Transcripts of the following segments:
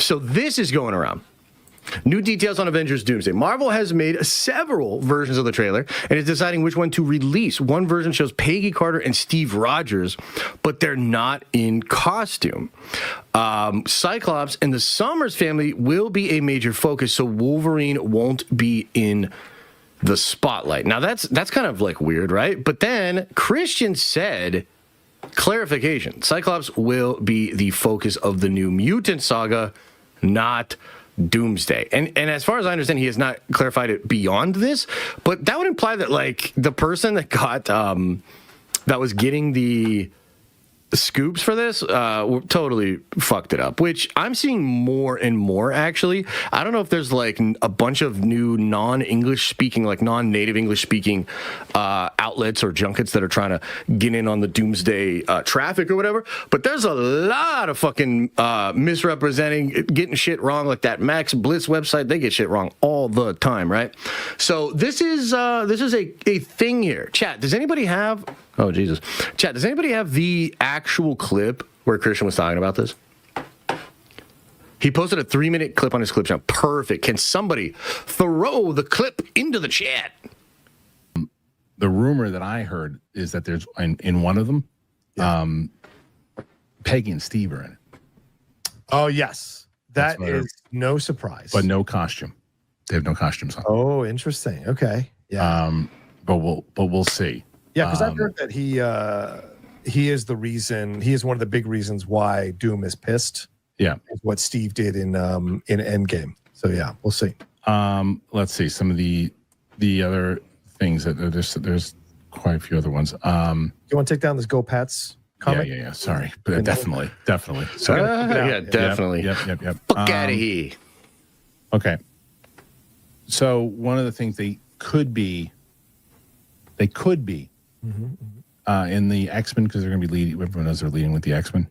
So this is going around. New details on Avengers Doomsday. Marvel has made several versions of the trailer and is deciding which one to release. One version shows Peggy Carter and Steve Rogers, but they're not in costume. Cyclops and the Summers family will be a major focus, so Wolverine won't be in the spotlight. Now, that's kind of like weird, right? But then Christian said, clarification, Cyclops will be the focus of the new Mutant Saga, not Doomsday. And as far as I understand, he has not clarified it beyond this, but that would imply that like the person that got that was getting the scoops for this totally fucked it up, which I'm seeing more and more actually. I don't know if there's like a bunch of new non-English speaking, like non-native English speaking outlets or junkets that are trying to get in on the Doomsday traffic or whatever, but there's a lot of fucking misrepresenting, getting shit wrong, like that Max Blitz website. They get shit wrong all the time, right? So this is a thing here. Chat, does anybody have... Oh, Jesus. Chat, does anybody have the actual clip where Christian was talking about this? He posted a 3-minute clip on his clip channel. Perfect. Can somebody throw the clip into the chat? The rumor that I heard is that there's, in one of them, Peggy and Steve are in it. Oh, yes. That is no surprise. But no costume. They have no costumes on. Oh, interesting. Okay. Yeah. But we'll see. Yeah, because I've heard that he is the reason. He is one of the big reasons why Doom is pissed. Yeah, is what Steve did in Endgame. So yeah, we'll see. Let's see some of the other things that there's quite a few other ones. You want to take down this Go Pats comic? Yeah. Sorry, but definitely. So, yeah, definitely. Yep. Fuck out of here. Okay. So one of the things they could be. In the X-Men, because they're going to be leading. Everyone knows they're leading with the X-Men.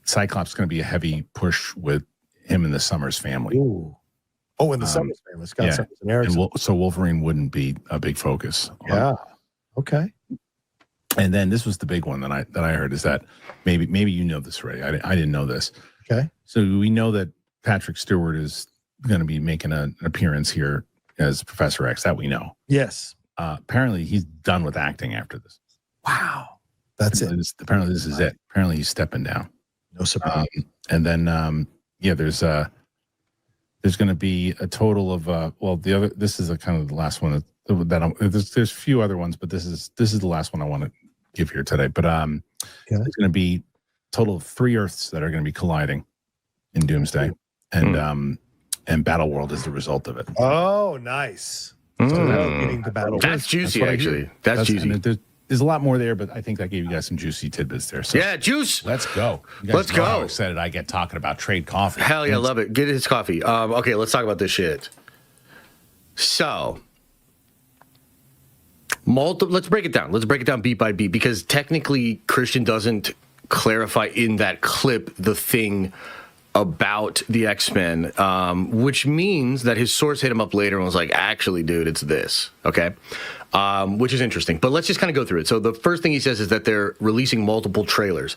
Cyclops is going to be a heavy push with him and the Summers family. Ooh. Oh, and the Summers family. Scott Summers and Eric. So Wolverine wouldn't be a big focus. Yeah. Okay. And then this was the big one that I heard is that maybe you know this already. I didn't know this. Okay. So we know that Patrick Stewart is going to be making an appearance here as Professor X. That we know. Yes. Apparently, he's done with acting after this. Wow. That's it. Apparently, this is it. Apparently, he's stepping down. No surprise. And then, there's going to be a total of this is kind of the last one there's a few other ones, but this is the last one I want to give here today. But there's going to be a total of 3 Earths that are going to be colliding in Doomsday, and Battleworld is the result of it. Oh, nice. That's juicy, actually. That's juicy. There's a lot more there, but I think that gave you guys some juicy tidbits there. So yeah, juice. Let's go. Let's go. How excited I get talking about trade coffee. Hell yeah, love it. Get his coffee. Okay, let's talk about this shit. So, let's break it down. Let's break it down beat by beat, because technically Christian doesn't clarify in that clip the thing about the X-Men, which means that his source hit him up later and was like, actually, dude, it's this. Okay. Which is interesting. But let's just kind of go through it. So the first thing he says is that they're releasing multiple trailers.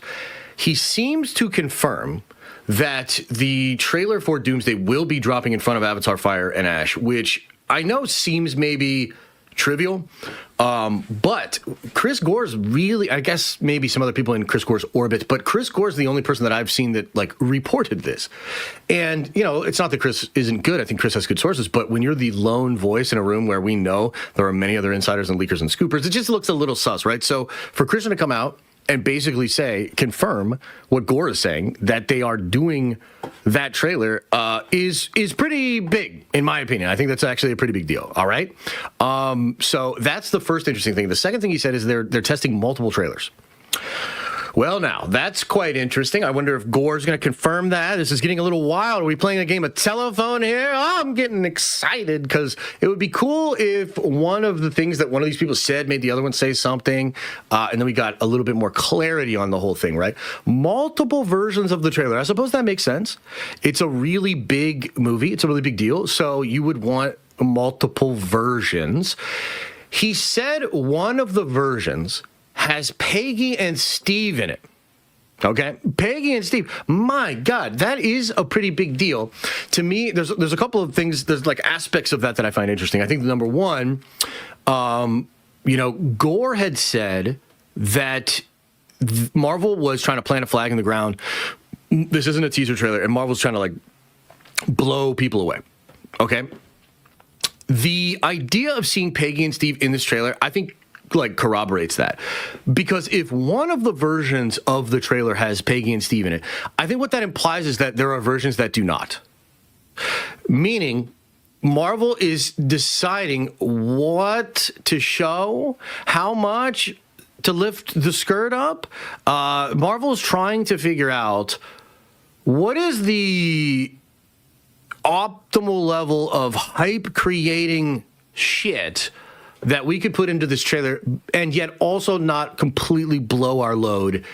He seems to confirm that the trailer for Doomsday will be dropping in front of Avatar Fire and Ash, which I know seems maybe trivial, but Chris Gore's really, I guess maybe some other people in Chris Gore's orbit, but Chris Gore's the only person that I've seen that like reported this. And, it's not that Chris isn't good. I think Chris has good sources, but when you're the lone voice in a room where we know there are many other insiders and leakers and scoopers, it just looks a little sus, right? So for Christian to come out and basically confirm what Gore is saying, that they are doing that trailer is pretty big, in my opinion. I think that's actually a pretty big deal, all right? So that's the first interesting thing. The second thing he said is they're testing multiple trailers. Well, now, that's quite interesting. I wonder if Gore's going to confirm that. This is getting a little wild. Are we playing a game of telephone here? Oh, I'm getting excited because it would be cool if one of the things that one of these people said made the other one say something, and then we got a little bit more clarity on the whole thing, right? Multiple versions of the trailer. I suppose that makes sense. It's a really big movie. It's a really big deal. So you would want multiple versions. He said one of the versions has Peggy and Steve in it. Okay, Peggy and Steve. My God, that is a pretty big deal to me. There's a couple of things. There's like aspects of that I find interesting. I think number one, Gore had said that Marvel was trying to plant a flag in the ground. This isn't a teaser trailer, and Marvel's trying to like blow people away. Okay, the idea of seeing Peggy and Steve in this trailer, I think, like corroborates that, because if one of the versions of the trailer has Peggy and Steve in it, I think what that implies is that there are versions that do not. Meaning, Marvel is deciding what to show, how much to lift the skirt up. Marvel is trying to figure out what is the optimal level of hype creating shit that we could put into this trailer and yet also not completely blow our load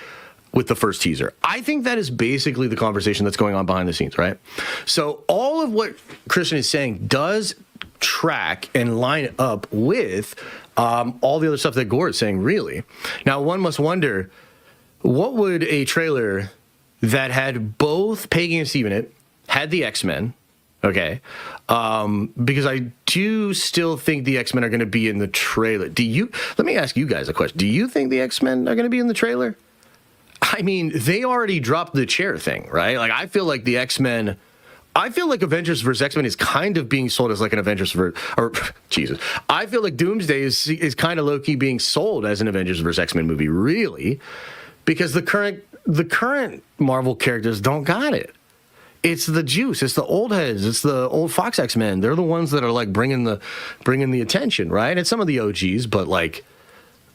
with the first teaser. I think that is basically the conversation that's going on behind the scenes, right? So all of what Christian is saying does track and line up with all the other stuff that Gore is saying, really. Now, one must wonder, what would a trailer that had both Peggy and Steve in it, had the X-Men, okay, because I do still think the X-Men are going to be in the trailer. Let me ask you guys a question. Do you think the X-Men are going to be in the trailer? I mean, they already dropped the chair thing, right? Like, I feel like the X-Men, I feel like Avengers vs. X-Men is kind of being sold as like an Avengers Jesus. I feel like Doomsday is kind of low-key being sold as an Avengers vs. X-Men movie, really, because the current Marvel characters don't got it. It's the juice. It's the old heads. It's the old Fox X-Men. They're the ones that are like bringing the attention, right? It's some of the OGs, but like,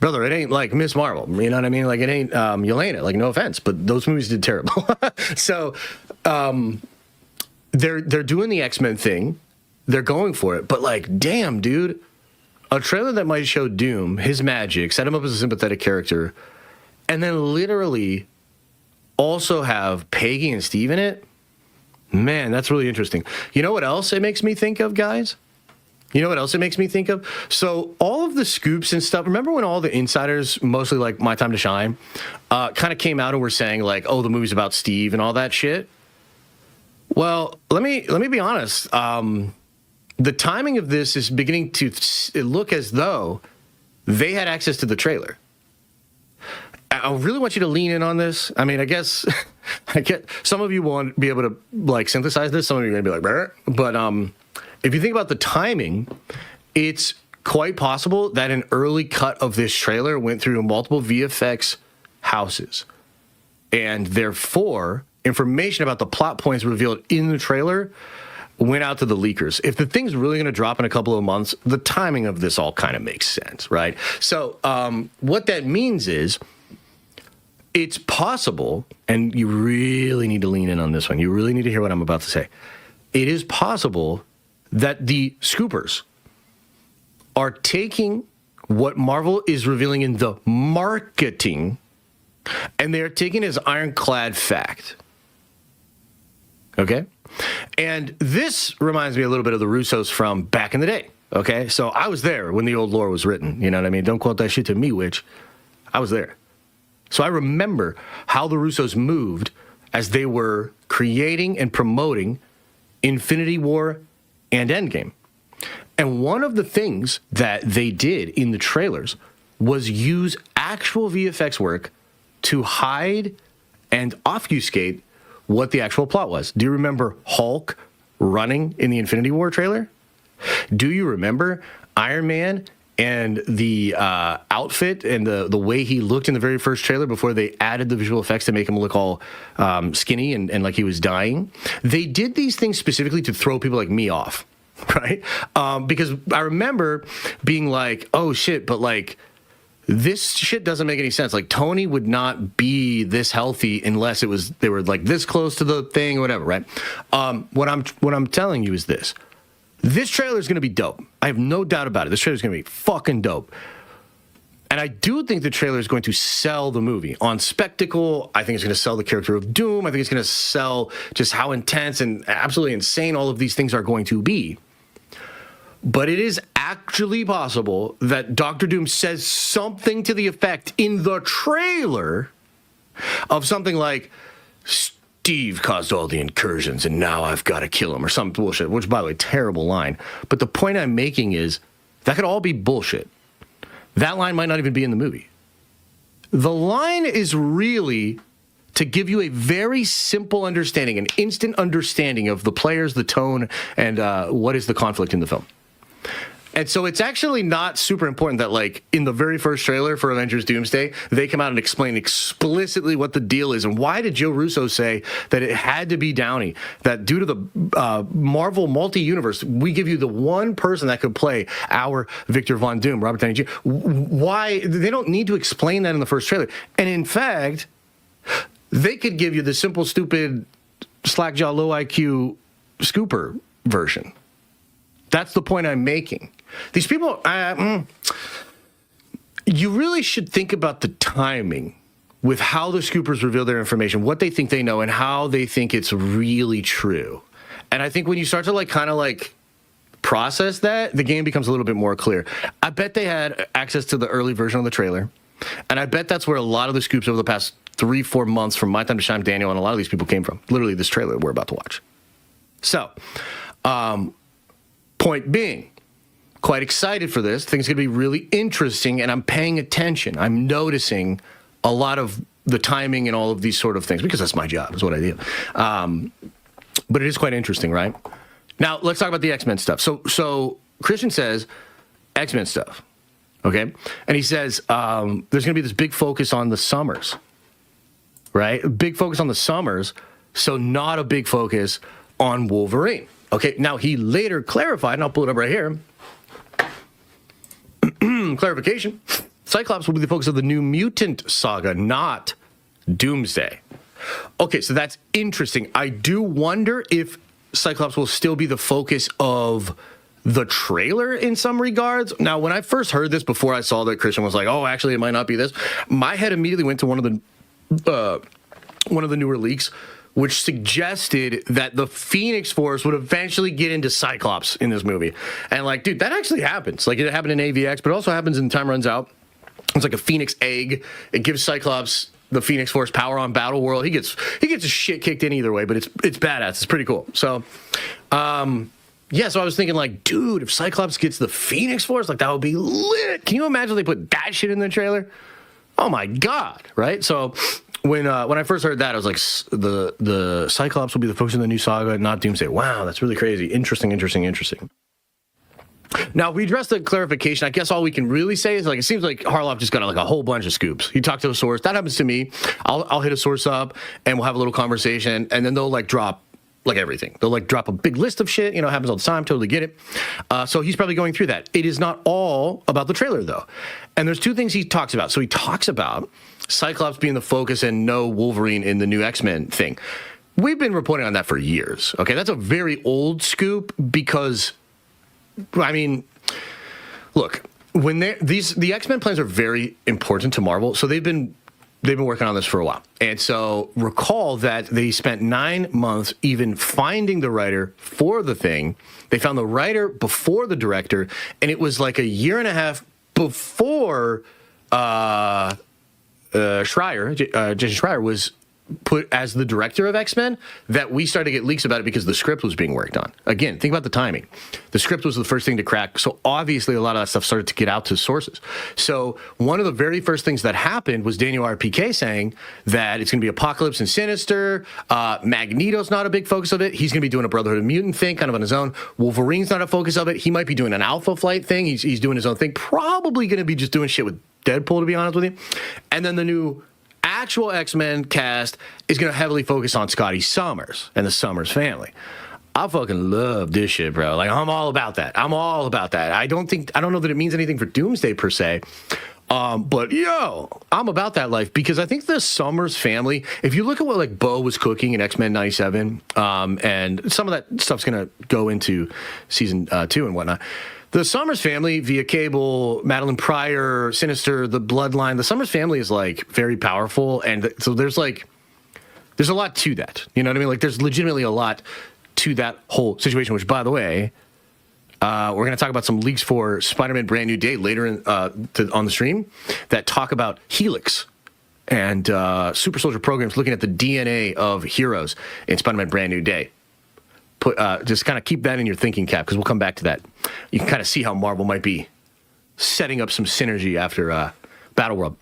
brother, it ain't like Miss Marvel. You know what I mean? Like, it ain't Yelena. Like, no offense, but those movies did terrible. So they're doing the X-Men thing. They're going for it. But like, damn, dude, a trailer that might show Doom, his magic, set him up as a sympathetic character, and then literally also have Peggy and Steve in it. Man, that's really interesting. You know what else it makes me think of, guys? You know what else it makes me think of? So all of the scoops and stuff, remember when all the insiders, mostly like My Time to Shine, kind of came out and were saying like, oh, the movie's about Steve and all that shit? Well, let me be honest. The timing of this is beginning to look as though they had access to the trailer. I really want you to lean in on this. I mean, I guess some of you won't be able to like synthesize this. Some of you are going to be like, brr. But if you think about the timing, it's quite possible that an early cut of this trailer went through multiple VFX houses. And therefore, information about the plot points revealed in the trailer went out to the leakers. If the thing's really going to drop in a couple of months, the timing of this all kind of makes sense, right? So what that means is, it's possible, and you really need to lean in on this one. You really need to hear what I'm about to say. It is possible that the scoopers are taking what Marvel is revealing in the marketing, and they're taking it as ironclad fact. Okay? And this reminds me a little bit of the Russos from back in the day. Okay? So I was there when the old lore was written. You know what I mean? Don't quote that shit to me, witch. I was there. So I remember how the Russos moved as they were creating and promoting Infinity War and Endgame. And one of the things that they did in the trailers was use actual VFX work to hide and obfuscate what the actual plot was. Do you remember Hulk running in the Infinity War trailer? Do you remember Iron Man and the outfit and the way he looked in the very first trailer before they added the visual effects to make him look all skinny and like he was dying? They did these things specifically to throw people like me off, right? Because I remember being like, oh shit, but like, this shit doesn't make any sense. Like, Tony would not be this healthy unless they were like this close to the thing or whatever, right? What I'm telling you is this. This trailer is going to be dope. I have no doubt about it. This trailer is going to be fucking dope. And I do think the trailer is going to sell the movie on spectacle. I think it's going to sell the character of Doom. I think it's going to sell just how intense and absolutely insane all of these things are going to be. But it is actually possible that Doctor Doom says something to the effect in the trailer of something like Steve caused all the incursions and now I've got to kill him or some bullshit, which, by the way, terrible line. But the point I'm making is that could all be bullshit. That line might not even be in the movie. The line is really to give you a very simple understanding, an instant understanding of the players, the tone, and what is the conflict in the film. And so it's actually not super important that, like, in the very first trailer for Avengers Doomsday, they come out and explain explicitly what the deal is. And why did Joe Russo say that it had to be Downey? That due to the Marvel multi-universe, we give you the one person that could play our Victor Von Doom, Robert Downey Jr. Why? They don't need to explain that in the first trailer. And in fact, they could give you the simple, stupid, slackjaw, low IQ scooper version. That's the point I'm making. These people, you really should think about the timing with how the scoopers reveal their information, what they think they know, and how they think it's really true. And I think when you start to kind of process that, the game becomes a little bit more clear. I bet they had access to the early version of the trailer, and I bet that's where a lot of the scoops over the past 3-4 months from My Time to Shine, Daniel, and a lot of these people came from. Literally this trailer we're about to watch. So, point being, quite excited for this. Think it's going to be really interesting, and I'm paying attention. I'm noticing a lot of the timing and all of these sort of things, because that's my job, is what I do. But it is quite interesting, right? Now, let's talk about the X-Men stuff. So Christian says X-Men stuff, okay? And he says there's going to be this big focus on the Summers, right? Big focus on the Summers, so not a big focus on Wolverine. Okay, now he later clarified, and I'll pull it up right here. Clarification. Cyclops will be the focus of the new Mutant Saga, not Doomsday. Okay, so that's interesting. I do wonder if Cyclops will still be the focus of the trailer in some regards. Now, when I first heard this, before I saw that Christian was like, oh, actually, it might not be this, my head immediately went to one of the newer leaks, which suggested that the Phoenix Force would eventually get into Cyclops in this movie. And dude, that actually happens. It happened in AVX, but it also happens in Time Runs Out. It's like a Phoenix egg. It gives Cyclops the Phoenix Force power on Battleworld. He gets his shit kicked in either way, but it's badass. It's pretty cool. So, so I was thinking dude, if Cyclops gets the Phoenix Force, that would be lit. Can you imagine they put that shit in the trailer? Oh my God, right? So, when I first heard that, I was like, the Cyclops will be the focus of the new saga, not Doomsday. Wow, that's really crazy. Interesting. Now, if we address the clarification, I guess all we can really say is, it seems like Harloff just got a whole bunch of scoops. He talked to a source. That happens to me. I'll hit a source up, and we'll have a little conversation, and then they'll, drop, everything. They'll, drop a big list of shit. It happens all the time. Totally get it. So he's probably going through that. It is not all about the trailer, though. And there's two things he talks about. So he talks about Cyclops being the focus and no Wolverine in the new X-Men thing. We've been reporting on that for years. Okay, that's a very old scoop because, look, when the X-Men plans are very important to Marvel, so they've been working on this for a while. And so recall that they spent 9 months even finding the writer for the thing. They found the writer before the director, and it was a year and a half before Jason Schreier was put as the director of X-Men that we started to get leaks about it because the script was being worked on. Again, think about the timing. The script was the first thing to crack, so obviously a lot of that stuff started to get out to sources. So one of the very first things that happened was Daniel RPK saying that it's going to be Apocalypse and Sinister. Magneto's not a big focus of it. He's going to be doing a Brotherhood of Mutant thing kind of on his own. Wolverine's not a focus of it. He might be doing an Alpha Flight thing. He's doing his own thing. Probably going to be just doing shit with Deadpool, to be honest with you. And then the new actual X-Men cast is going to heavily focus on Scotty Summers and the Summers family. I fucking love this shit, bro. I'm all about that. I don't know that it means anything for Doomsday per se. But I'm about that life because I think the Summers family, if you look at what Bo was cooking in X-Men 97, and some of that stuff's going to go into season 2 and whatnot. The Summers family, via Cable, Madeline Pryor, Sinister, the Bloodline, the Summers family is very powerful, and so there's a lot to that. You know what I mean? There's legitimately a lot to that whole situation. Which, by the way, we're going to talk about some leaks for Spider-Man: Brand New Day later on the stream that talk about Helix and super soldier programs looking at the DNA of heroes in Spider-Man Brand New Day. Just kind of keep that in your thinking cap, because we'll come back to that. You can kind of see how Marvel might be setting up some synergy after Battleworld.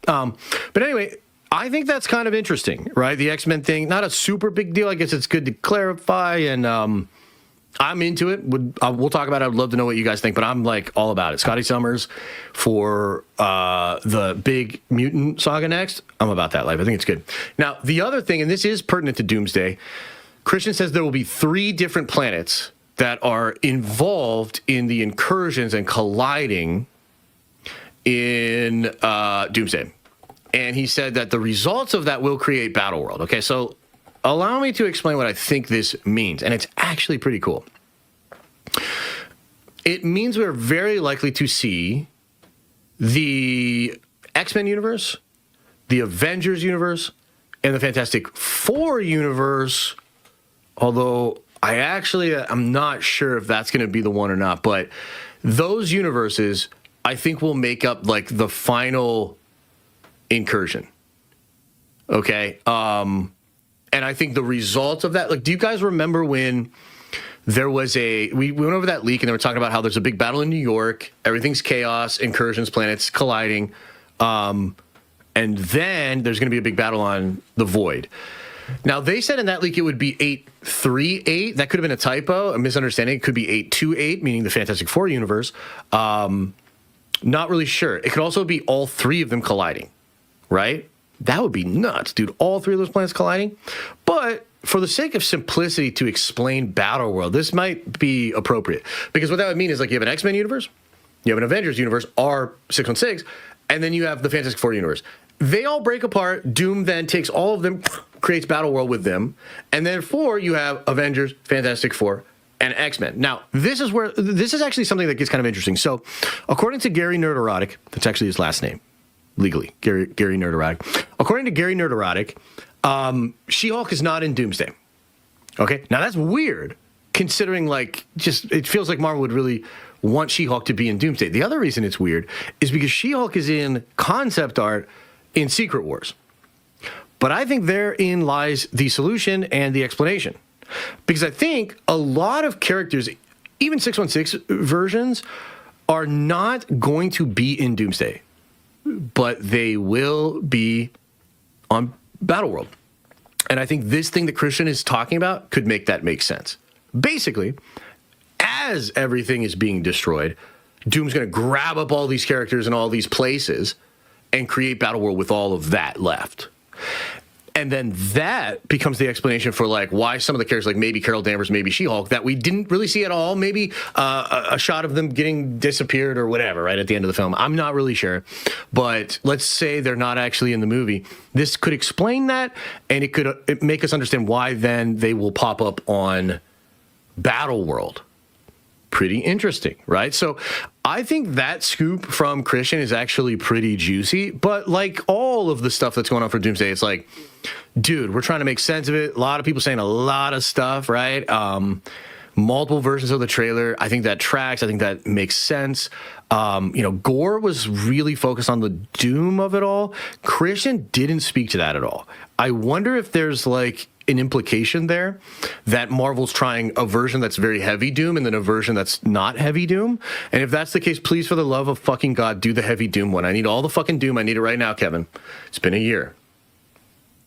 But anyway, I think that's kind of interesting, right? The X-Men thing, not a super big deal. I guess it's good to clarify, and I'm into it. We'll talk about it. I'd love to know what you guys think, but I'm like all about it. Scotty Summers for the big Mutant Saga next. I'm about that life. I think it's good. Now, the other thing, and this is pertinent to Doomsday, Christian says there will be 3 different planets that are involved in the incursions and colliding in Doomsday. And he said that the results of that will create Battleworld. Okay, so allow me to explain what I think this means, and it's actually pretty cool. It means we're very likely to see the X-Men universe, the Avengers universe, and the Fantastic Four universe, although I'm not sure if that's going to be the one or not, but those universes I think will make up like the final incursion. Okay. And I think the results of that, like, do you guys remember when there was we went over that leak and they were talking about how there's a big battle in New York, everything's chaos, incursions, planets colliding. And then there's going to be a big battle on the Void. Now, they said in that leak it would be 838. That could have been a typo, a misunderstanding. It could be 828, meaning the Fantastic Four universe. Not really sure. It could also be all 3 of them colliding, right? That would be nuts, dude. All 3 of those planets colliding. But for the sake of simplicity to explain Battleworld, this might be appropriate. Because what that would mean is, like, you have an X-Men universe, you have an Avengers universe, R616, and then you have the Fantastic Four universe. They all break apart. Doom then takes all of them, creates Battleworld with them, and therefore you have Avengers, Fantastic Four, and X-Men. Now, this is actually something that gets kind of interesting. So, according to Gary Nerderotic, that's actually his last name, legally, Gary Nerderotic. According to Gary Nerderotic, She-Hulk is not in Doomsday. Okay, now that's weird, considering it feels like Marvel would really want She-Hulk to be in Doomsday. The other reason it's weird is because She-Hulk is in concept art in Secret Wars. But I think therein lies the solution and the explanation. Because I think a lot of characters, even 616 versions, are not going to be in Doomsday. But they will be on Battleworld. And I think this thing that Christian is talking about could make that make sense. Basically, as everything is being destroyed, Doom's going to grab up all these characters in all these places and create Battleworld with all of that left. And then that becomes the explanation for why some of the characters, like maybe Carol Danvers, maybe She-Hulk, that we didn't really see at all. Maybe a shot of them getting disappeared or whatever, right at the end of the film. I'm not really sure. But let's say they're not actually in the movie. This could explain that, and it could make us understand why then they will pop up on Battleworld. Pretty interesting, right? So I think that scoop from Christian is actually pretty juicy, but like all of the stuff that's going on for Doomsday, it's like, dude, we're trying to make sense of it. A lot of people saying a lot of stuff, right? Multiple versions of the trailer. I think that tracks. I think that makes sense. Gore was really focused on the doom of it all. Christian didn't speak to that at all. I wonder if there's an implication there that Marvel's trying a version that's very heavy doom and then a version that's not heavy doom. And if that's the case, please, for the love of fucking God, do the heavy doom one. I need all the fucking doom. I need it right now, Kevin. It's been a year.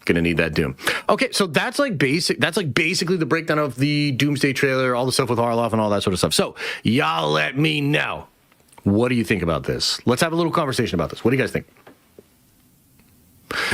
Gonna need that doom. Okay, so that's basically the breakdown of the Doomsday trailer, all the stuff with Harloff and all that sort of stuff. So y'all let me know. What do you think about this? Let's have a little conversation about this. What do you guys think?